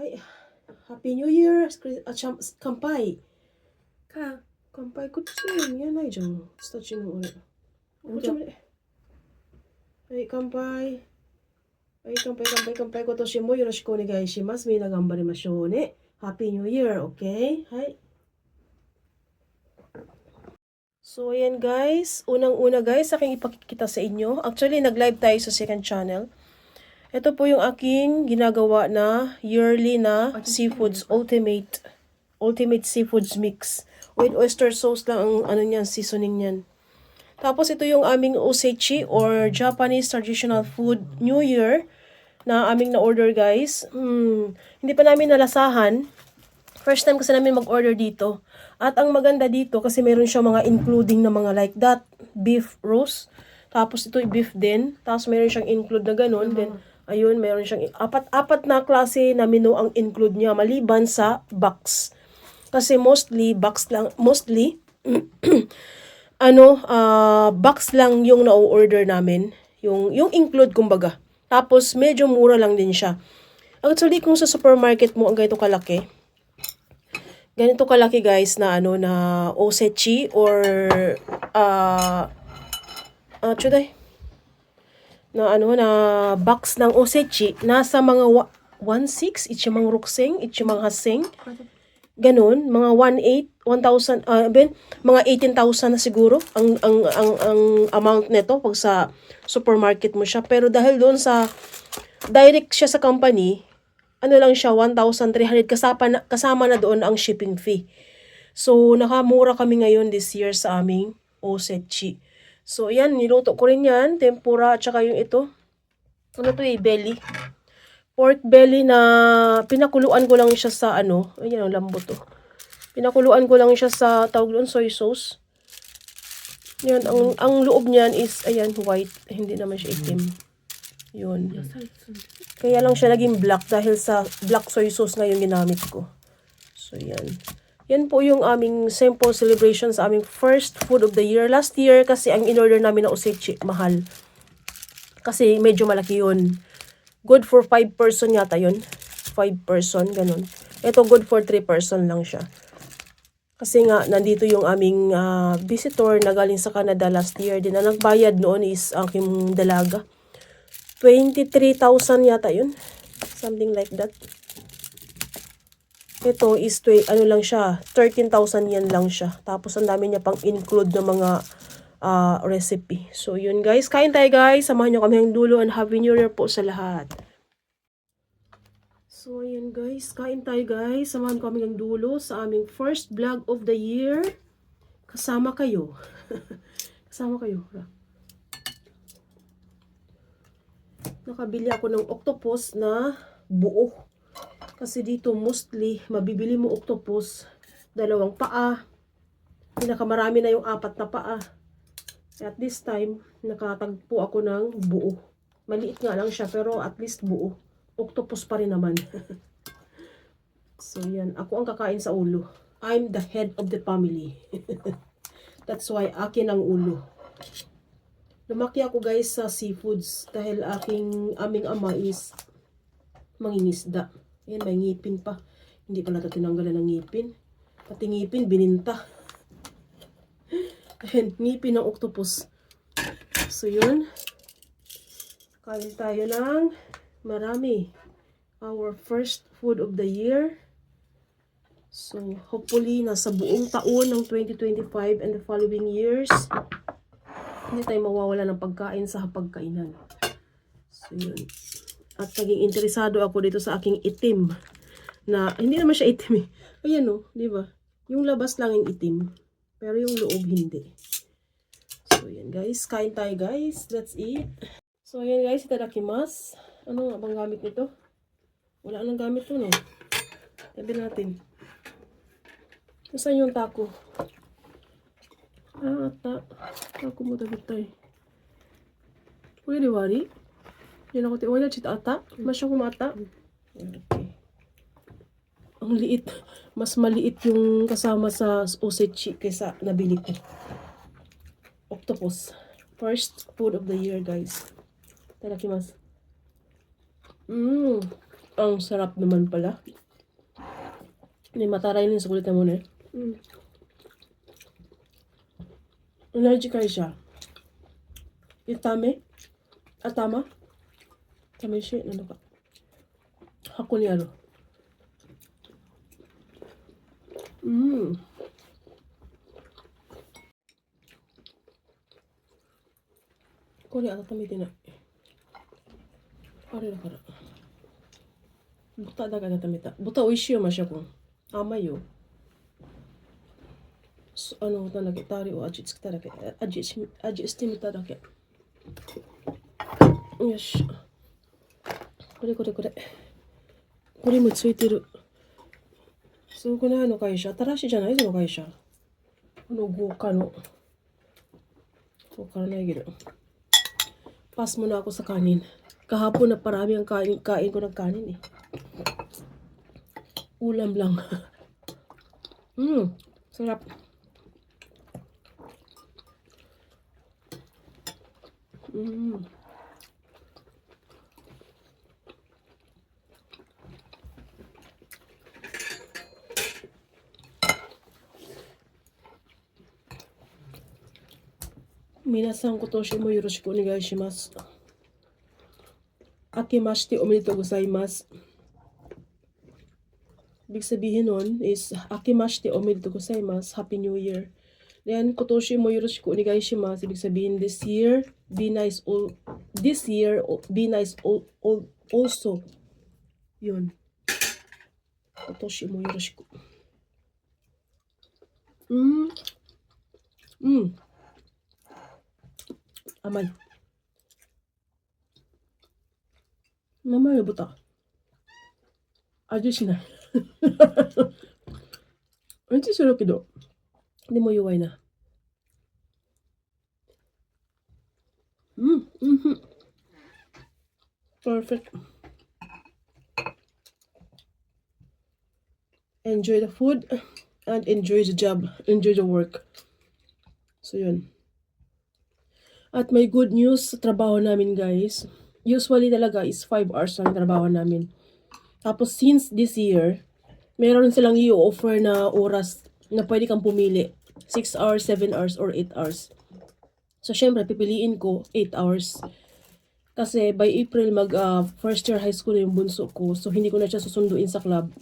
Ay, Happy New Year! Kampai! Kampaiこっち見えないじゃん。スタチの俺。こっちまで。はい、乾杯。はい、乾杯。今年もよろしくお願いします。みんな頑張りましょうね。Happy New Year, okay? はい。So, ayan guys. Unang-una guys, aking ipakikita sa inyo. Actually, nag-live tayo sa second channel. Ito po yung aking ginagawa na yearly na Seafoods Ultimate Seafoods Mix. With oyster sauce lang ang ano niyan, seasoning niyan. Tapos ito yung aming osechi or Japanese traditional food New Year na aming na-order guys. Hindi pa namin nalasahan. First time kasi namin mag-order dito. At ang maganda dito kasi meron siya mga including na mga like that. Beef roast. Tapos ito beef din. Tapos meron siyang include na ganun. Then ayun, meron siyang apat na klase na menu ang include niya maliban sa box. Kasi mostly box lang yung na-order namin. Yung include kumbaga. Tapos medyo mura lang din siya. Actually kung sa supermarket mo ang ganito kalaki guys na na osechi or na box ng osechi nasa mga 1.6 itchimang rukseng, itchimang haseng. Ganun, mga 1,000 mga 18,000 na siguro ang amount nito pag sa supermarket mo siya. Pero dahil doon sa direct siya sa company, ano lang siya 1,300 kasama na doon ang shipping fee. So nakamura kami ngayon this year sa aming osechi. So yan, niluto ko rin yan, tempura at saka yung ito. Ano to belly. Pork belly na pinakuluan ko lang siya sa ayan ang lambot to. Pinakuluan ko lang siya sa tawag doon soy sauce. Yan, ang loob niyan is ayan white, hindi naman siya itim. Yun. Kaya lang siya naging black dahil sa black soy sauce na yung ginamit ko. So yan. Yan po yung aming simple celebration sa aming first food of the year. Last year kasi ang in-order namin na osechi mahal. Kasi medyo malaki yun. Good for 5 person yata yun. 5 person, ganun. Ito good for 3 person lang siya. Kasi nga, nandito yung aming visitor na galing sa Canada last year. Din na nagbayad noon is aking dalaga. 23,000 yata yun. Something like that. Ito is, lang siya, 13,000 yen lang siya. Tapos ang dami niya pang include ng mga recipe. So yun guys, kain tayo guys. Samahan nyo kami hanggang dulo and Happy New Year po sa lahat. So yun guys, kain tayo guys. Samahan ko kami hanggang dulo sa aming first vlog of the year. Kasama kayo. Kasama kayo. Nakabili ako ng octopus na buo. Kasi dito mostly mabibili mo octopus 2 paa. Pinakamarami na yung 4 na paa. At this time, nakatagpo ako ng buo. Maliit nga lang siya, pero at least buo. Octopus pa rin naman. So, yan. Ako ang kakain sa ulo. I'm the head of the family. That's why akin ang ulo. Lumaki ako guys sa seafoods dahil aming ama is mangingisda. Ayan, may ngipin pa. Hindi pala ito tinanggalan ng ngipin. Pati ngipin, bininta. Ayan, ngipin ng octopus. So, yun. Kain tayo ng marami. Our first food of the year. So, hopefully, nasa buong taon ng 2025 and the following years, hindi tayo mawawala ng pagkain sa hapagkainan. So, yun. At naging interesado ako dito sa aking itim. Na, hindi naman siya itim eh. Ayan o, di ba? Yung labas lang yung itim. Pero yung loob hindi. So, yan guys. Kain tayo guys. Let's eat. So, yan guys. Itadakimasu. Ano nga bang gamit nito? Wala nang gamit to, no? Tabi natin. Saan yung taco? Taco mo tabi tayo. Uy, diwari? Yan ako tayo. Wala chita ata? Masya kumata? Okay. Ang liit. Mas maliit yung kasama sa osechi kaysa nabili ko. Octopus. First food of the year, guys. Itadakimasu. Ang sarap naman pala. Ni mataray din sa kulit mo na. Energy kayo siya. Itame? Atama? Tame siya. Ano ka? Hako ni ano? Ko ni atatami din na. Ari na kara. Buta da ka natamita. Buta oishi yo masya ko. Amay yo. So, ano ta nagitari o aji tsukita da ke. Aji estimita da ke. Yosh. これ。これもついてる。すごくないの会社。新しいじゃないぞの会社。この豪華の。わからないけど。Pas mo na ako sa kanin. Kahapon na parami ang kain ko ng kanin eh. Ulam lang. Sarap. Minasan kotoshi mo yoroshiku onegai shimasu. Akemashite omedetou gozaimasu. Ibig sabihin nun is Akemashite omedetou gozaimasu. Happy New Year. Then kotoshi mo yoroshiku onegai shimasu. Ibig sabihin this year be nice be nice also. Yun. Kotoshi mo yoroshiku. Amay. Mamay na buta. Aji shinai. Aji suru kedo. Demo yuwai na. Perfect. Enjoy the food and enjoy the job. Enjoy the work. So yun. At may good news sa trabaho namin guys. Usually talaga is 5 hours lang trabaho namin. Tapos since this year, meron silang i-offer na oras na pwede kang pumili. 6 hours, 7 hours, or 8 hours. So syempre, pipiliin ko 8 hours. Kasi by April, first year high school na yung bunso ko. So hindi ko na siya susunduin sa club.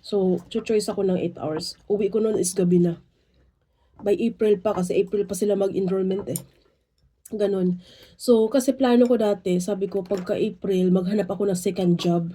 So, choice ako ng 8 hours. Uwi ko noon is gabi na. By April pa, kasi April pa sila mag-enrollment eh. Ganon. So, kasi plano ko dati, sabi ko, pagka April, maghanap ako ng second job.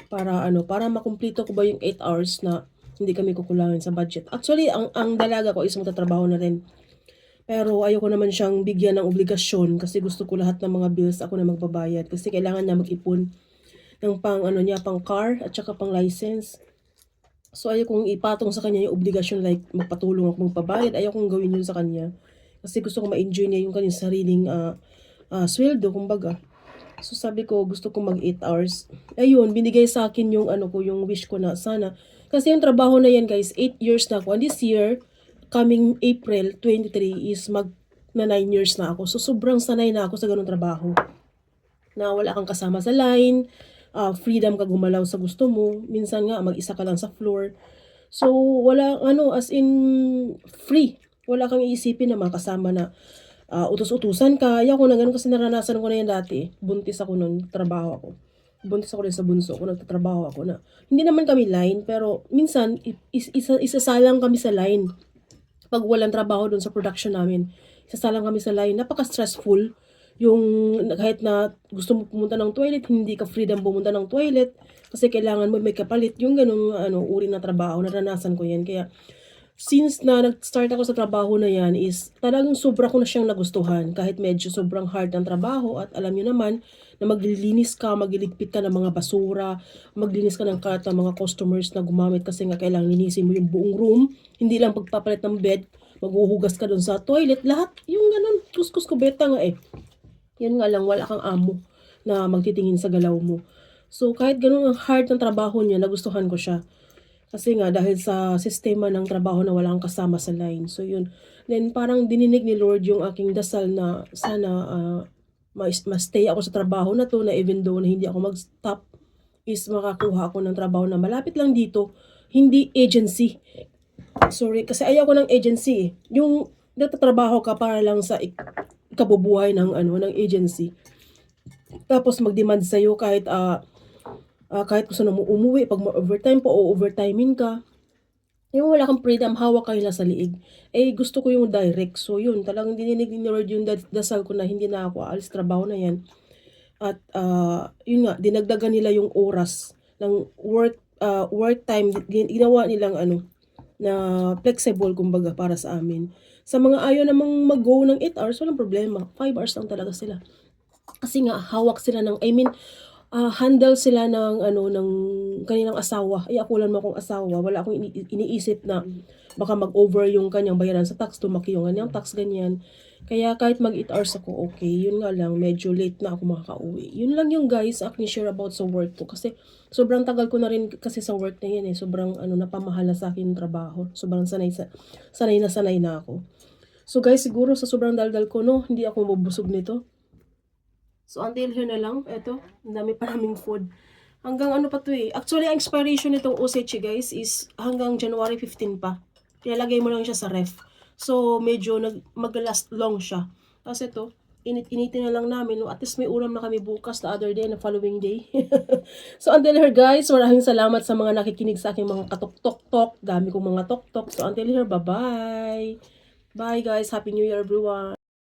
Para makumplito ko ba yung 8 hours na hindi kami kukulangin sa budget. Actually, ang dalaga ko is magtatrabaho na rin. Pero ayoko naman siyang bigyan ng obligasyon kasi gusto ko lahat ng mga bills ako na magbabayad. Kasi kailangan niya mag-ipon ng pang car at saka pang license. So ayokong ipatong sa kanya yung obligasyon like magpatulong ako magpabayad. Ayokong gawin yun sa kanya. Kasi gusto ko ma-enjoy niya yung kanyang sariling sweldo, kumbaga. So sabi ko, gusto ko mag 8 hours. Ayun, binigay sa akin yung yung wish ko na sana. Kasi yung trabaho na yan guys, 8 years na ako. And this year, coming April 23 is na 9 years na ako. So sobrang sanay na ako sa ganung trabaho. Na wala kang kasama sa line, freedom ka gumalaw sa gusto mo. Minsan nga, mag-isa ka lang sa floor. So wala, as in, free. Wala kang iisipin na makasama na utos-utusan ka. Ayaw ko na ganun kasi naranasan ko na yan dati. Buntis ako nun, trabaho ako. Buntis ako rin sa bunso ko, nagtatrabaho ako na. Hindi naman kami line, pero minsan, isasalang kami sa line. Pag walang trabaho dun sa production namin, isasalang kami sa line. Napaka-stressful. Yung kahit na gusto mo pumunta ng toilet, hindi ka freedom pumunta ng toilet. Kasi kailangan mo may kapalit. Yung ganung uri na trabaho, naranasan ko yan. Kaya, since na nag-start ako sa trabaho na yan is talagang sobra ko na siyang nagustuhan kahit medyo sobrang hard ng trabaho at alam nyo naman na maglilinis ka, magliligpit ka ng mga basura, maglinis ka ng karat ng mga customers na gumamit kasi nga kailangan linisin mo yung buong room, hindi lang pagpapalit ng bed, maghuhugas ka dun sa toilet, lahat yung ganun, kuskus ko beta nga eh. Yan nga lang, wala kang amo na magtitingin sa galaw mo. So kahit ganun ang hard ng trabaho niya, nagustuhan ko siya. Kasi nga, dahil sa sistema ng trabaho na walang kasama sa line. So, yun. Then, parang dininig ni Lord yung aking dasal na sana ma-stay ako sa trabaho na to na even though na hindi ako mag-stop is makakuha ako ng trabaho na malapit lang dito, hindi agency. Sorry, kasi ayaw ko ng agency eh. Yung nagtatrabaho ka para lang sa ikabubuhay ng ng agency. Tapos mag-demand sa iyo kahit kung saan mo umuwi, pag overtime pa o overtiming ka. Yung wala kang freedom, hawak ka nila sa liig. Eh, gusto ko yung direct. So, yun, talagang dininig ni Lord yung dasal ko na hindi na ako aalis, trabaho na yan. At, yun nga, dinagdagan nila yung oras ng work time, ginawa nilang na flexible, kumbaga, para sa amin. Sa mga ayaw namang mag-go ng 8 hours, walang problema. 5 hours lang talaga sila. Kasi nga, hawak sila handle sila ng ng kanilang asawa. Ay, ako lang akong asawa. Wala akong iniisip na baka mag-over yung kanyang bayaran sa tax, tumaki yung kanyang tax, ganyan. Kaya kahit mag 8 hours ako, okay. Yun nga lang, medyo late na ako makaka-uwi. Yun lang yung guys, aking share about sa work ko. Kasi sobrang tagal ko na rin kasi sa work na yan eh. Sobrang napamahal na sa akin yung trabaho. Sobrang sanay na ako. So guys, siguro sa sobrang daldal ko, no, hindi ako mabusog nito. So, until here na lang. Eto, ang dami pa naming food. Hanggang pa to eh. Actually, ang expiration nitong osechi guys is hanggang January 15 pa. Pinalagay mo lang siya sa ref. So, medyo mag-last long siya. Tapos ito, initin na lang namin. No? At least may ulam na kami bukas, the other day, na following day. So, until here guys, maraming salamat sa mga nakikinig sa aking mga katok-tok-tok. Dami kong mga tok-tok. So, until here, bye-bye. Bye guys. Happy New Year everyone.